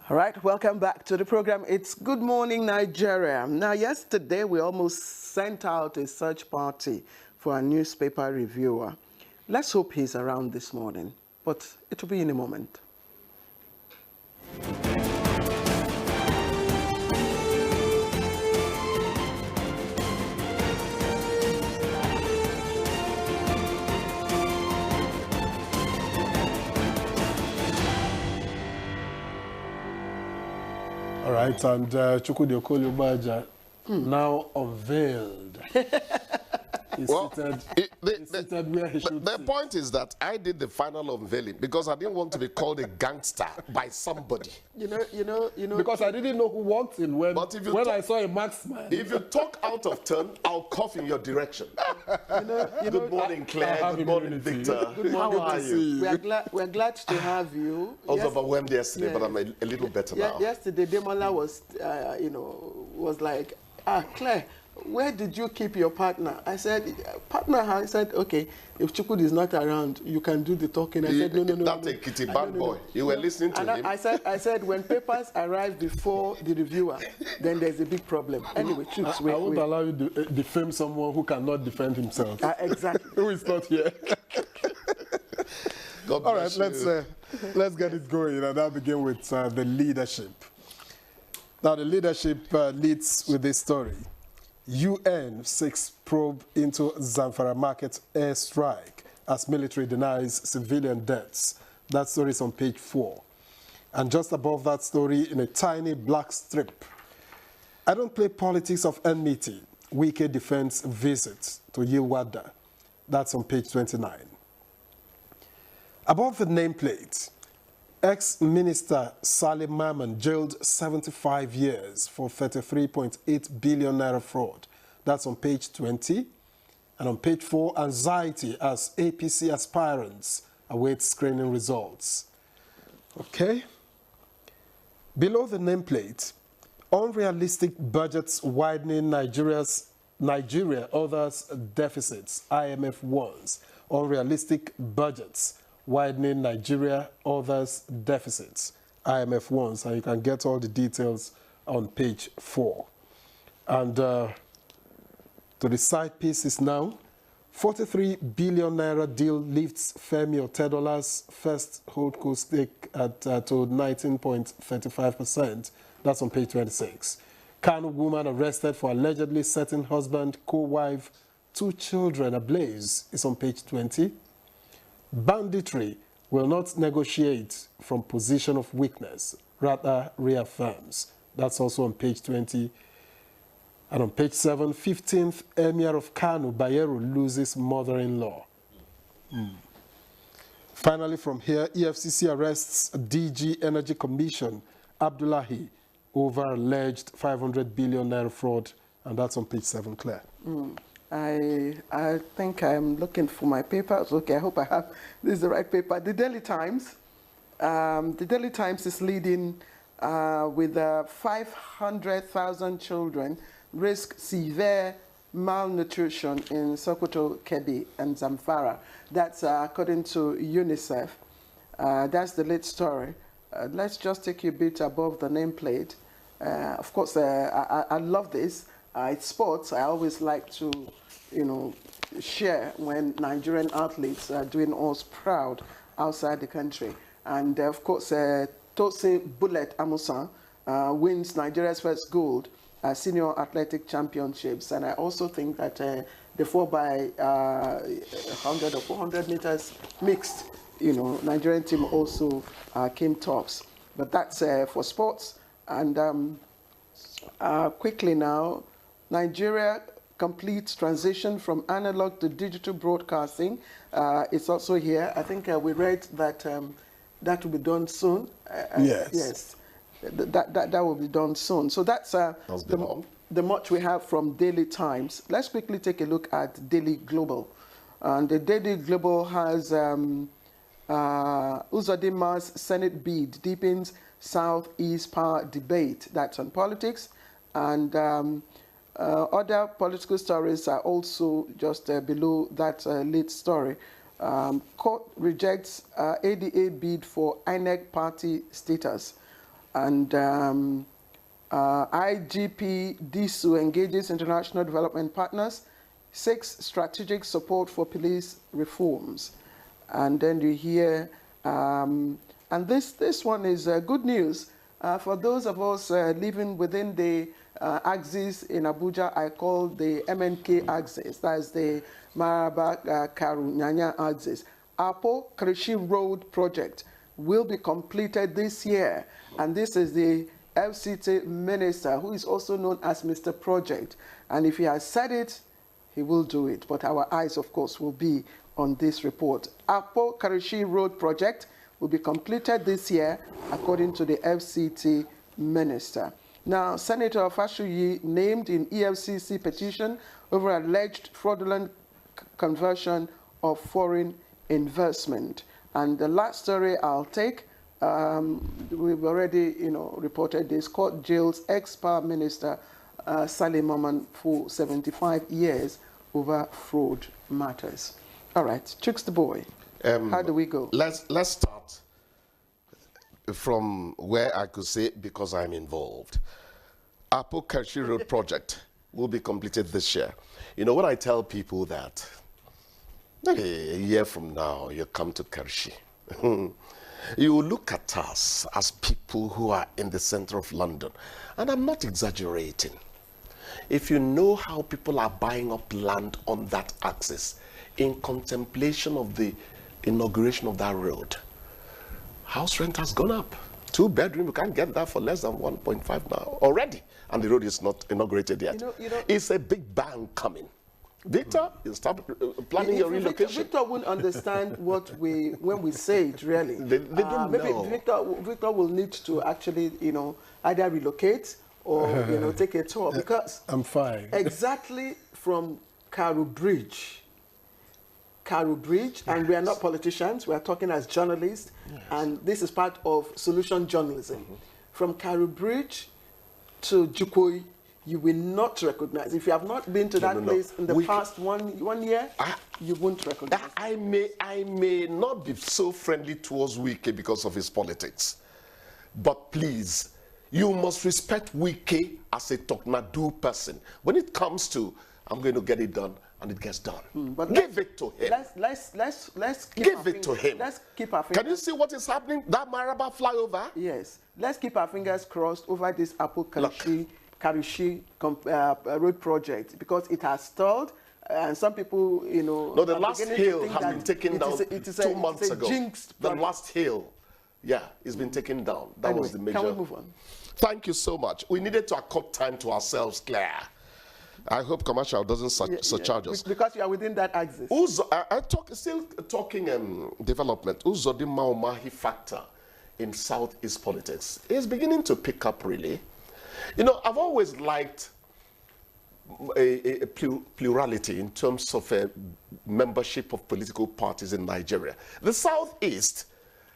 All right, welcome back to the program. It's Good Morning Nigeria. Now, yesterday we almost sent out a search party for a newspaper reviewer. Let's hope he's around this morning, but it will be in a moment. All right, and Chukwudi Okoli now unveiled. He's seated where he should the sit. point is that I did the final unveiling because I didn't want to be called a gangster by somebody. You know. Because I didn't know who walked in when I saw a marksman. If you talk out of turn, I'll cough in your direction. Good morning, Claire. Good morning, Victor. Good morning. How are you? We're glad to have you. I was overwhelmed yesterday, but I'm a little better now. Yesterday, Demola was like, Claire, where did you keep your partner? I said, partner? I said, okay, if Chukwudi is not around, you can do the talking. I said, no. That's a kitty bad boy. You were listening to him. I said, when papers arrive before the reviewer, then there's a big problem. Anyway, Chuks, I won't allow you to defame someone who cannot defend himself. Exactly. Who is not here. God All right, bless you. let's get it going, and I'll begin with the leadership. Now, the leadership leads with this story. UN seeks probe into Zamfara market airstrike as military denies civilian deaths. That story is on page 4. And just above that story, in a tiny black strip, I don't play politics of enmity. Wike defense visit to Yilwada. That's on page 29. Above the nameplate, ex-minister Salim Maman jailed 75 years for 33.8 billion naira fraud. That's on page 20. And on page 4, anxiety as APC aspirants await screening results. Okay. Below the nameplate, unrealistic budgets widening Nigeria others deficits, IMF warns. Unrealistic budgets widening Nigeria others deficits, IMF warns, and you can get all the details on page 4. And to the side pieces now, 43 billion naira deal lifts Femi Otedola's first holdco stake at to 19.35%. That's on page 26. Kano woman arrested for allegedly setting husband, co-wife, 2 children ablaze is on page 20. Banditry will not negotiate from position of weakness, rather reaffirms. That's also on page 20. And on page 7, 15th Emir of Kano, Bayero, loses mother-in-law. Finally, from here, EFCC arrests DG Energy Commission, Abdullahi, over alleged 500 billion naira fraud. And that's on page 7, Claire. I think I'm looking for my papers. Okay, I hope I have. This is the right paper. The Daily Times. The Daily Times is leading with 500,000 children risk severe malnutrition in Sokoto, Kebbi, and Zamfara. That's according to UNICEF. That's the lead story. Let's just take you a bit above the nameplate. Of course, I love this. It's sports. I always like to, share when Nigerian athletes are doing us proud outside the country. And of course, Tosin Bullet Amusan wins Nigeria's first gold senior athletic championships. And I also think that the 4x100 or 400 meters mixed, Nigerian team also came tops. But that's for sports. And quickly now, Nigeria completes transition from analog to digital broadcasting. It's also here. I think we read that that will be done soon. Yes. Yes. That will be done soon. So that's the much we have from Daily Times. Let's quickly take a look at Daily Global. And the Daily Global has Uzodinma's Senate bid deepens Southeast power debate. That's on politics. And other political stories are also just below that lead story. Court rejects ADA bid for INEC party status. And IGP DSU engages international development partners, seeks strategic support for police reforms. And then you hear, and this one is good news for those of us living within the axis in Abuja. I call the MNK axis. That's the Maraba Karu Nyanya axis. Apo Krishi Road project will be completed this year, and this is the FCT minister, who is also known as Mr. Project. And if he has said it, he will do it. But our eyes, of course, will be on this report. Apo Karishi Road project will be completed this year, according to the FCT minister. Now, Senator Fashuyi named in EFCC petition over alleged fraudulent conversion of foreign investment. And the last story I'll take, we've already, reported this. Court jails ex-power minister Salim Maman for 75 years over fraud matters. All right, Chooks the boy. How do we go? Let's start from where I could say, because I'm involved. Apo Kershi Road project will be completed this year. You know, when I tell people that maybe a year from now you come to Kershi, you will look at us as people who are in the center of London. And I'm not exaggerating. If you know how people are buying up land on that axis in contemplation of the inauguration of that road, house rent has gone up. 2-bedroom, you can't get that for less than 1.5 now already, and the road is not inaugurated yet. It's a big bang coming. Victor, you start planning your relocation. Victor won't understand when we say it, really. They don't know. Maybe Victor will need to actually, either relocate or, take a tour, because I'm fine. Exactly from Karu Bridge, yes. And we are not politicians, we are talking as journalists, yes. And this is part of solution journalism. From Karu Bridge to Jukoi, you will not recognize. If you have not been to that place in the past one year, you won't recognize. I may not be so friendly towards Wike because of his politics, but please, you must respect Wike as a Toknadu person. When it comes to, I'm going to get it done, and it gets done. But give it to him. Let's give it to him. Let's keep our fingers. Can you see what is happening? That Maraba flyover? Yes. Let's keep our fingers crossed over this Apo Karishi road project, because it has stalled, and some people, No, the last hill has been taken down 2 months ago. The last hill, it's been taken down. That was the major. Can we move on? Thank you so much. We needed to accord time to ourselves, Claire. I hope commercial doesn't surcharge us. Because you are within that axis. Still talking development. Uzodi Maumahi factor in Southeast politics is beginning to pick up, really. I've always liked a plurality in terms of membership of political parties in Nigeria. The Southeast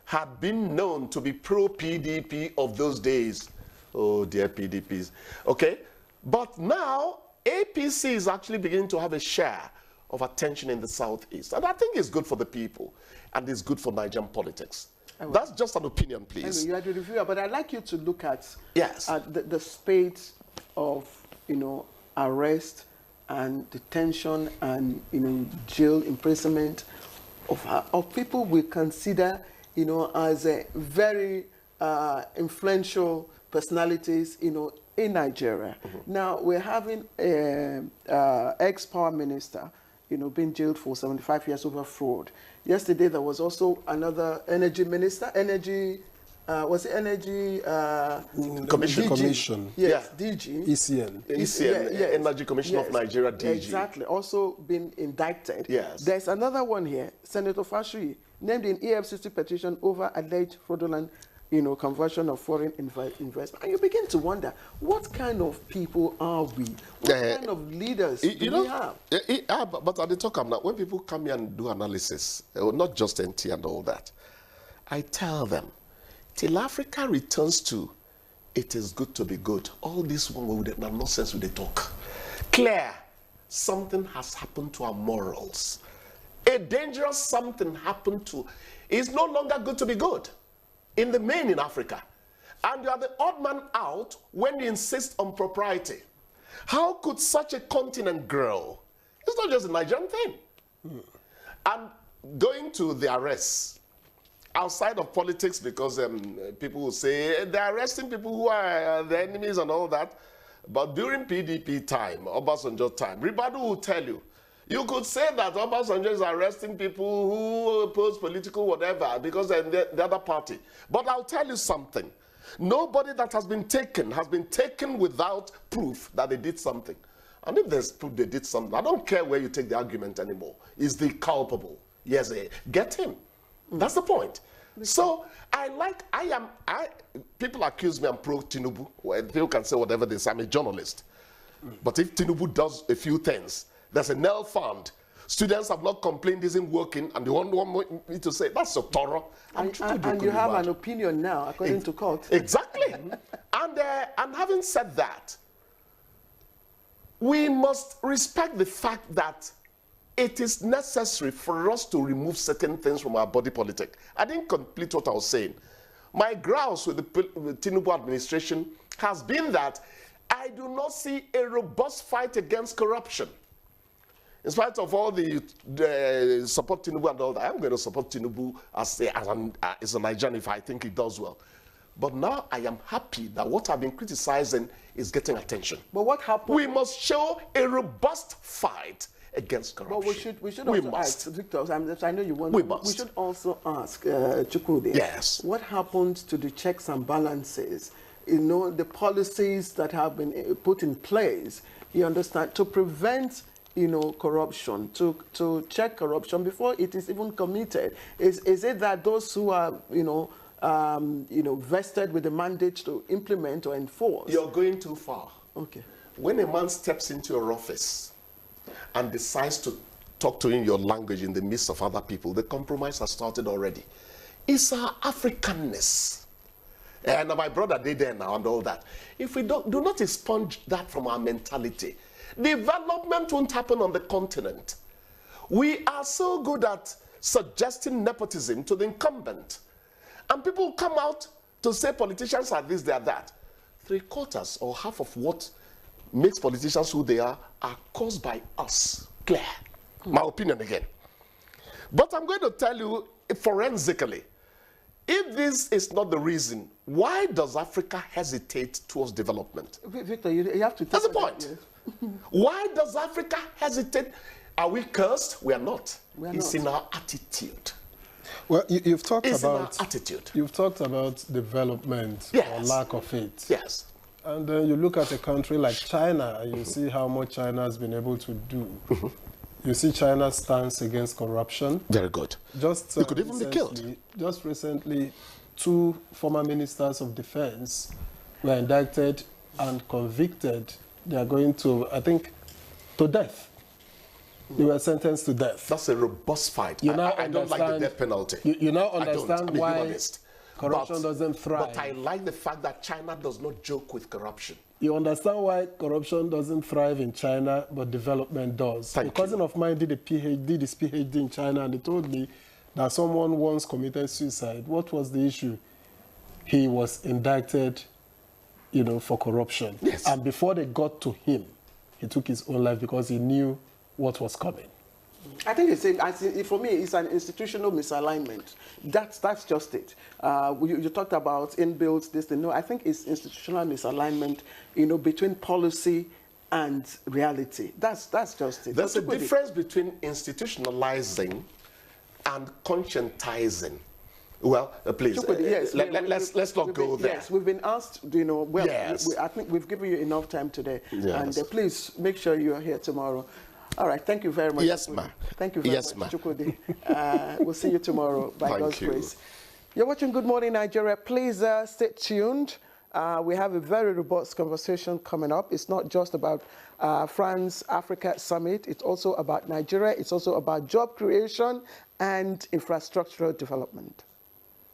had been known to be pro-PDP of those days. Oh, dear PDPs. Okay? But now, APC is actually beginning to have a share of attention in the Southeast. And I think it's good for the people, and it's good for Nigerian politics. That's just an opinion, please. You are the reviewer, but I'd like you to look at the spate of, arrest and detention and, jail imprisonment of people we consider, as a very influential personalities, in Nigeria. Now, we're having an ex-power minister, being jailed for 75 years over fraud. Yesterday, there was also another energy minister, was it energy? Commission. Yes, DG. ECN, Energy Commission of Nigeria, DG. Exactly, also been indicted. Yes. There's another one here, Senator Fashuyi, named in EFCC petition over alleged fraudulent conversion of foreign investment. And you begin to wonder, what kind of people are we? What kind of leaders do we have? But at the talk now, when people come here and do analysis, not just NTA and all that, I tell them, till Africa returns to, it is good to be good. All this one with the nonsense with the talk. Claire, something has happened to our morals. A dangerous something happened to, it's no longer good to be good. In the main in Africa. And you are the odd man out when you insist on propriety. How could such a continent grow? It's not just a Nigerian thing. And going to the arrests, outside of politics, because people will say they're arresting people who are the enemies and all that. But during PDP time, Obasanjo time, Ribadu will tell you, you could say that Obasanjo is arresting people who oppose political whatever because they're in the other party. But I'll tell you something. Nobody that has been taken without proof that they did something. And if there's proof they did something, I don't care where you take the argument anymore. Is the culpable? Yes, get him. That's the point. So people accuse me I'm pro Tinubu. Well, people can say whatever they say, I'm a journalist. But if Tinubu does a few things, there's a NEL fund. Students have not complained isn't working, and they want me to say, that's so thorough. And you have an opinion now, according to court. Exactly. And having said that, we must respect the fact that it is necessary for us to remove certain things from our body politic. I didn't complete what I was saying. My grouse with the Tinubu administration has been that I do not see a robust fight against corruption. In spite of all the support Tinubu and all that, I'm going to support Tinubu as a Nigerian if I think he does well. But now I am happy that what I've been criticizing is getting attention. But what happened? We must show a robust fight against corruption. But we should also ask, Victor, I know you want to. We should also ask Chukwudi. Yes. What happened to the checks and balances? You know, the policies that have been put in place, you understand, to prevent corruption, to check corruption before it is even committed. Is it that those who are, vested with the mandate to implement or enforce? You're going too far. Okay. When a man steps into your office and decides to talk to you in your language in the midst of other people, the compromise has started already. It's our Africanness. And my brother did there now and all that. If we do not expunge that from our mentality, development won't happen on the continent. We are so good at suggesting nepotism to the incumbent. And people come out to say politicians are this, they are that. 3/4 or half of what makes politicians who they are caused by us. Clear. My opinion again. But I'm going to tell you forensically, if this is not the reason, why does Africa hesitate towards development? Victor, you have to... That's the point. Why does Africa hesitate? Are we cursed? We are not. It's in our attitude. Well, you've talked it's about... in our attitude. You've talked about development or lack of it. Yes. And then you look at a country like China, and you see how much China has been able to do. You see China's stance against corruption. Very good. Just it could even be killed. Just recently, 2 former ministers of defense were indicted and convicted. They are going to, I think, to death. They were sentenced to death. That's a robust fight. I don't like the death penalty. You now understand why corruption doesn't thrive. But I like the fact that China does not joke with corruption. You understand why corruption doesn't thrive in China, but development does. A cousin of mine did his PhD in China, and he told me that someone once committed suicide. What was the issue? He was indicted, for corruption. Yes. And before they got to him, he took his own life because he knew what was coming. I think for me, it's an institutional misalignment. That's just it. You talked about inbuilt this thing. No, I think it's institutional misalignment, between policy and reality. That's just it. There's a difference between institutionalizing and conscientizing. Well, please, yes, let's not go there. Yes, we've been asked, yes. I think we've given you enough time today. Yes. And please make sure you are here tomorrow. All right, thank you very much. Yes, ma'am. Thank you very much, Chukwudi. We'll see you tomorrow by God's grace. You're watching Good Morning Nigeria. Please stay tuned. We have a very robust conversation coming up. It's not just about France-Africa Summit. It's also about Nigeria. It's also about job creation and infrastructural development.